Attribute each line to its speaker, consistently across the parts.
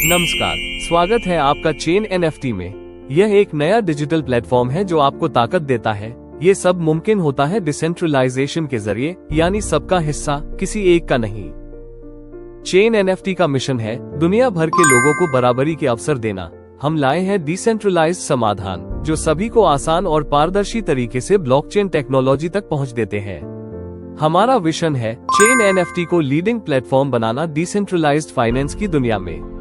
Speaker 1: नमस्कार, स्वागत है आपका चेन एनएफटी में। यह एक नया डिजिटल प्लेटफॉर्म है जो आपको ताकत देता है। ये सब मुमकिन होता है डिसेंट्रलाइजेशन के जरिए, यानी सबका हिस्सा, किसी एक का नहीं। चेन एनएफटी का मिशन है दुनिया भर के लोगों को बराबरी के अवसर देना। हम लाए हैं डिसेंट्रलाइज्ड समाधान जो सभी को आसान और पारदर्शी तरीके से ब्लॉकचेन टेक्नोलॉजी तक पहुंच देते हैं। हमारा विजन है चेन एनएफटी को लीडिंग प्लेटफॉर्म बनाना डिसेंट्रलाइज्ड फाइनेंस की दुनिया में,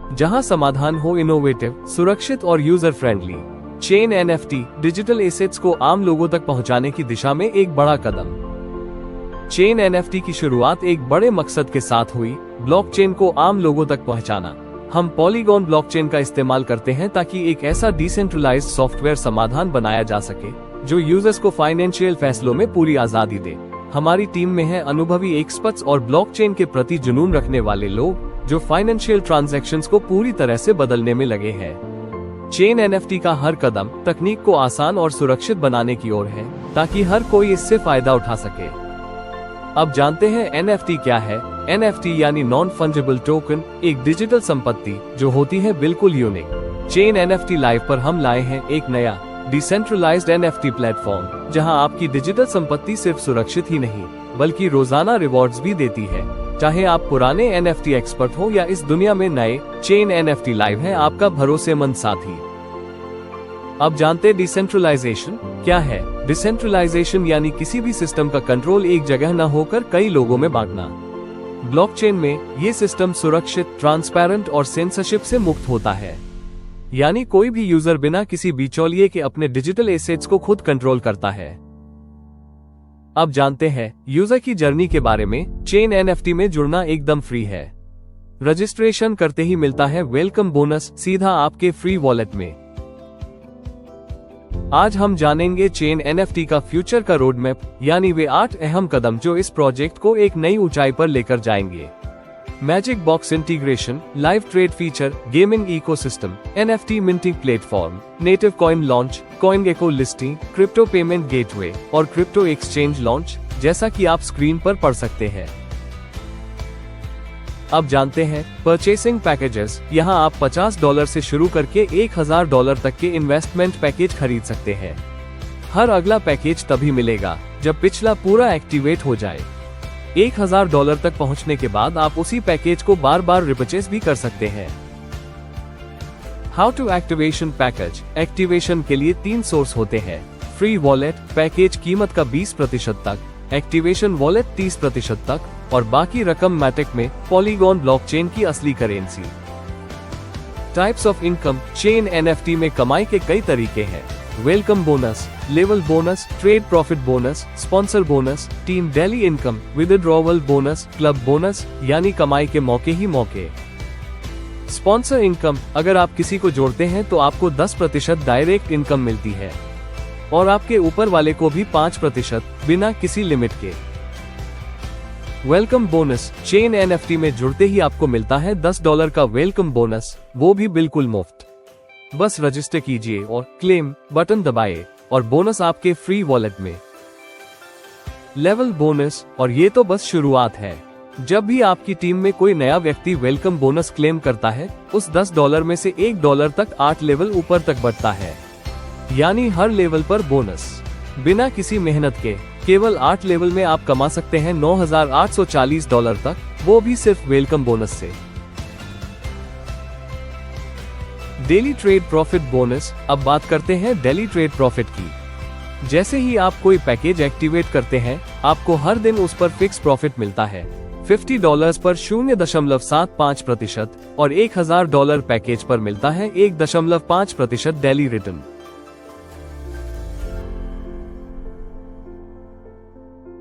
Speaker 1: जहां समाधान हो इनोवेटिव, सुरक्षित और user friendly. Chain NFT digital assets को आम लोगों तक पहुंचाने की दिशा में एक बड़ा कदम। चेन एनएफटी की शुरुआत एक बड़े मकसद के साथ हुई, ब्लॉकचेन को आम लोगों तक पहुंचाना। हम पॉलीगॉन ब्लॉकचेन का इस्तेमाल करते हैं ताकि एक ऐसा डिसेंट्रलाइज्ड सॉफ्टवेयर समाधान बनाया जा सके जो यूजर्स को फाइनेंशियल फैसलों में पूरी आजादी दे। हमारी टीम में है अनुभवी एक्सपर्ट्स और ब्लॉकचेन के प्रति जुनून रखने वाले लोग जो फाइनेंशियल ट्रांजैक्शंस को पूरी तरह से बदलने में लगे हैं। चेन एनएफटी का हर कदम तकनीक को आसान और सुरक्षित बनाने की ओर है ताकि हर कोई इससे फायदा उठा सके। अब जानते हैं एनएफटी क्या है। एनएफटी यानी नॉन फंजिबल टोकन, एक डिजिटल संपत्ति जो होती है बिल्कुल यूनिक। चेन एनएफटी लाइव पर हम लाए हैं एक नया डिसेंट्रलाइज्ड एनएफटी प्लेटफॉर्म जहां आपकी डिजिटल संपत्ति सिर्फ सुरक्षित ही नहीं बल्कि रोजाना रिवॉर्ड्स भी देती है। चाहे आप पुराने एनएफटी एक्सपर्ट हो या इस दुनिया में नए, चेन एनएफटी लाइव है आपका भरोसेमंद साथी। अब जानते डिसेंट्रलाइजेशन क्या है। डिसेंट्रलाइजेशन यानी किसी भी सिस्टम का कंट्रोल एक जगह न होकर कई लोगों में बांटना। ब्लॉकचेन में ये सिस्टम सुरक्षित, ट्रांसपेरेंट और सेंसरशिप से मुक्त होता है, यानी कोई भी यूजर बिना किसी बिचौलिए के अपने डिजिटल एसेट्स को खुद कंट्रोल करता है। अब जानते हैं यूजर की जर्नी के बारे में। चेन एनएफटी में जुड़ना एकदम फ्री है। रजिस्ट्रेशन करते ही मिलता है वेलकम बोनस सीधा आपके फ्री वॉलेट में। आज हम जानेंगे चेन एनएफटी का फ्यूचर का रोड मैप, यानी वे 8 अहम कदम जो इस प्रोजेक्ट को एक नई ऊंचाई पर लेकर जाएंगे। Magic box integration, live trade feature, gaming ecosystem, NFT minting platform, native coin launch, CoinGecko listing, crypto payment gateway और क्रिप्टो एक्सचेंज लॉन्च, जैसा कि आप स्क्रीन पर पढ़ सकते हैं। अब जानते हैं परचेसिंग पैकेजेस। यहां आप $50 से शुरू करके $1000 तक के इन्वेस्टमेंट पैकेज खरीद सकते हैं। हर अगला पैकेज तभी मिलेगा जब पिछला पूरा एक्टिवेट हो जाए। $1000 तक पहुंचने के बाद आप उसी पैकेज को बार बार रिपरचेस भी कर सकते हैं। How to activation package. Activation के लिए 3 सोर्स होते हैं। फ्री वॉलेट, पैकेज कीमत का 20% तक, एक्टिवेशन वॉलेट 30% तक और बाकी रकम मैटिक में पॉलीगॉन ब्लॉकचेन की असली currency. Types of income. Chain NFT में कमाई के कई तरीके हैं। Welcome bonus, level bonus, trade profit bonus, sponsor bonus, team daily income, withdrawal bonus, club bonus, यानी कमाई के मौके ही मौके। स्पॉन्सर इनकम, अगर आप किसी को जोड़ते हैं तो आपको 10% डायरेक्ट इनकम मिलती है और आपके ऊपर वाले को भी 5% बिना किसी लिमिट के। वेलकम बोनस, चेन एनएफटी में जुड़ते ही आपको मिलता है $10 का वेलकम बोनस, वो भी बिल्कुल मुफ्त। बस रजिस्टर कीजिए और क्लेम बटन दबाइए और बोनस आपके फ्री वॉलेट में। लेवल बोनस, और ये तो बस शुरुआत है। जब भी आपकी टीम में कोई नया व्यक्ति वेलकम बोनस क्लेम करता है, उस $10 में से $1 तक 8 लेवल ऊपर तक बढ़ता है, यानी हर लेवल पर बोनस। बिना किसी मेहनत के केवल 8 लेवल में आप कमा सकते हैं $9840 तक, वो भी सिर्फ वेलकम बोनस से। Daily trade profit bonus. अब बात करते हैं डेली ट्रेड प्रॉफिट की। जैसे ही आप कोई पैकेज एक्टिवेट करते हैं, आपको हर दिन उस पर फिक्स प्रॉफिट मिलता है। $50 पर 0.75% और $1000 पैकेज पर मिलता है 1.5% daily return.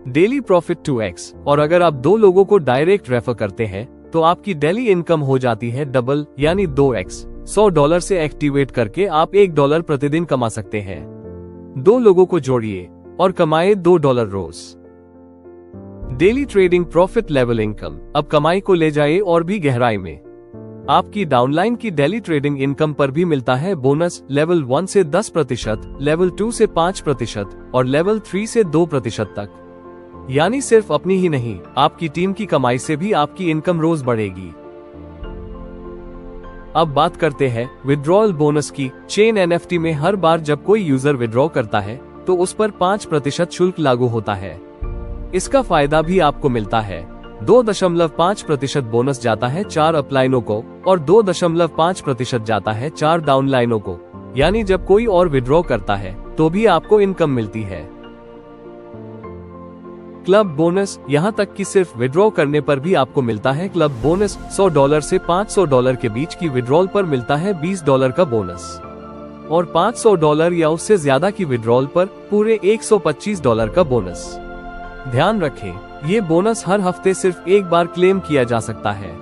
Speaker 1: Daily profit 2x, और अगर आप 2 लोगों को डायरेक्ट रेफर करते हैं तो आपकी डेली इनकम हो जाती है डबल, यानी 2x। $100 से एक्टिवेट करके आप $1 प्रतिदिन कमा सकते हैं। 2 लोगों को जोड़िए और कमाए $2 रोज। Daily trading profit level income. अब कमाई को ले जाए और भी गहराई में। आपकी डाउनलाइन की डेली ट्रेडिंग इनकम पर भी मिलता है बोनस। लेवल 1 से 10%, लेवल 2 से 5% और लेवल 3 से 2% तक। यानी सिर्फ अपनी ही नहीं, आपकी टीम की कमाई से भी आपकी इनकम रोज बढ़ेगी। अब बात करते हैं विड्रॉल बोनस की। चेन एनएफटी में हर बार जब कोई यूजर विड्रॉ करता है तो उस पर 5% शुल्क लागू होता है। इसका फायदा भी आपको मिलता है। 2.5% बोनस जाता है 4 अपलाइनों को और 2.5% जाता है 4 डाउनलाइनों को। यानी जब कोई और विड्रॉ करता है तो भी आपको इनकम मिलती है। क्लब बोनस, यहाँ तक कि सिर्फ विड्रॉ करने पर भी आपको मिलता है क्लब बोनस। $100 से $500 के बीच की विड्रॉल पर मिलता है $20 का बोनस और $500 या उससे ज्यादा की विड्रॉल पर पूरे $125 का बोनस। ध्यान रखें, ये बोनस हर हफ्ते सिर्फ एक बार क्लेम किया जा सकता है।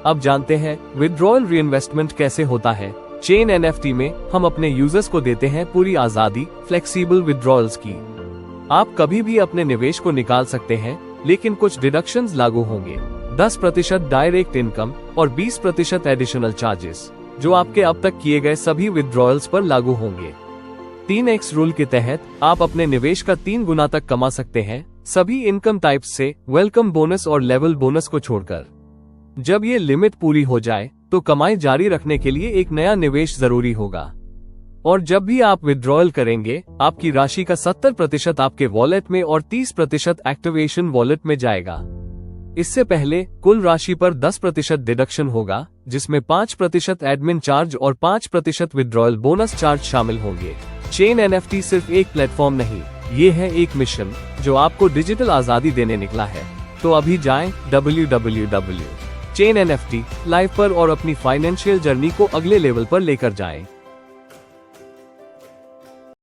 Speaker 1: अब जानते हैं विड्रॉल रीइन्वेस्टमेंट कैसे होता है। चेन एनएफटी में हम अपने यूजर्स को देते हैं पूरी आजादी फ्लेक्सिबल विड्रॉल्स की। आप कभी भी अपने निवेश को निकाल सकते हैं, लेकिन कुछ डिडक्शंस लागू होंगे। 10% डायरेक्ट इनकम और 20% एडिशनल चार्जेस जो आपके अब तक किए गए सभी विड्रॉल्स पर लागू होंगे। 3x रूल के तहत आप अपने निवेश का 3 गुना तक कमा सकते हैं, सभी इनकम टाइप्स से वेलकम बोनस और लेवल बोनस को छोड़कर। जब ये लिमिट पूरी हो जाए तो कमाई जारी रखने के लिए एक नया निवेश जरूरी होगा। और जब भी आप विड्रॉल करेंगे, आपकी राशि का 70% आपके वॉलेट में और 30% एक्टिवेशन वॉलेट में जाएगा। इससे पहले कुल राशि पर 10% डिडक्शन होगा, जिसमें 5% एडमिन चार्ज और 5% विड्रॉल बोनस चार्ज शामिल होंगे। चेन एनएफटी सिर्फ एक प्लेटफॉर्म नहीं, ये है एक मिशन जो आपको डिजिटल आजादी देने निकला है। तो अभी जाएं www.chainNFT Live पर और अपनी फाइनेंशियल जर्नी को अगले लेवल पर लेकर जाएं।